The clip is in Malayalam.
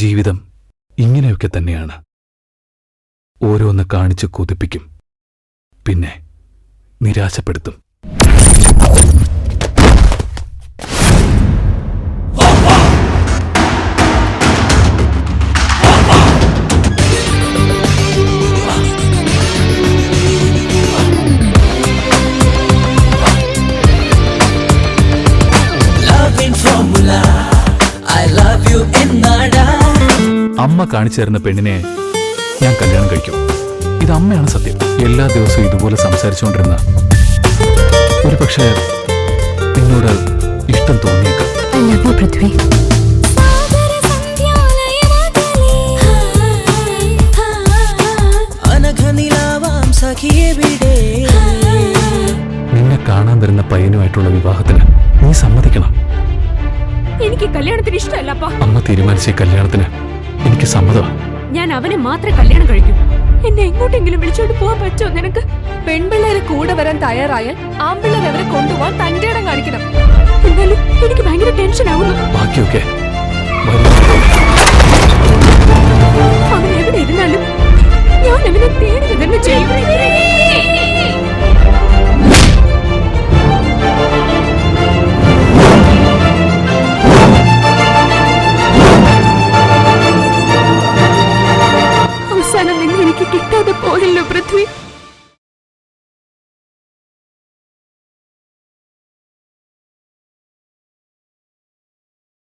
ജീവിതം ഇങ്ങനെയൊക്കെ തന്നെയാണ്. ഓരോന്ന് കാണിച്ച് കൊതിപ്പിക്കും, പിന്നെ നിരാശപ്പെടുത്തും. അമ്മ കാണിച്ചു തരുന്ന പെണ്ണിനെ ഞാൻ കല്യാണം കഴിക്കും. ഇത് അമ്മയാണ് സത്യം. എല്ലാ ദിവസവും ഇതുപോലെ സംസാരിച്ചുകൊണ്ടിരുന്ന ഒരു പക്ഷേ നിന്നോട് ഇഷ്ടം തോന്നിയേക്കാം. നിന്നെ കാണാൻ വരുന്ന പയ്യനുമായിട്ടുള്ള വിവാഹത്തിന് നീ സമ്മതിക്കണം. എനിക്ക് കല്യാണത്തിന് ഇഷ്ടമല്ലപ്പാ. അമ്മ തീരുമാനിച്ച കല്യാണത്തിന് എനിക്ക് സമ്മതമാണ്. ഞാൻ അവനെ മാത്രമേ കല്യാണം കഴിക്കൂ. എന്നെ എങ്ങോട്ടെങ്കിലും വിളിച്ചോണ്ട് പോവാൻ പറ്റുമോ നിനക്ക്? പെൺപിള്ളേരെ കൂടെ വരാൻ തയ്യാറായാൽ ആൺപിള്ളേർ അവരെ കൊണ്ടുപോകാൻ തന്റെ ഇടം കാണിക്കണം. എന്നാലും എനിക്ക് ഭയങ്കര ടെൻഷൻ ആവുന്നു. ബാക്കിയൊക്കെ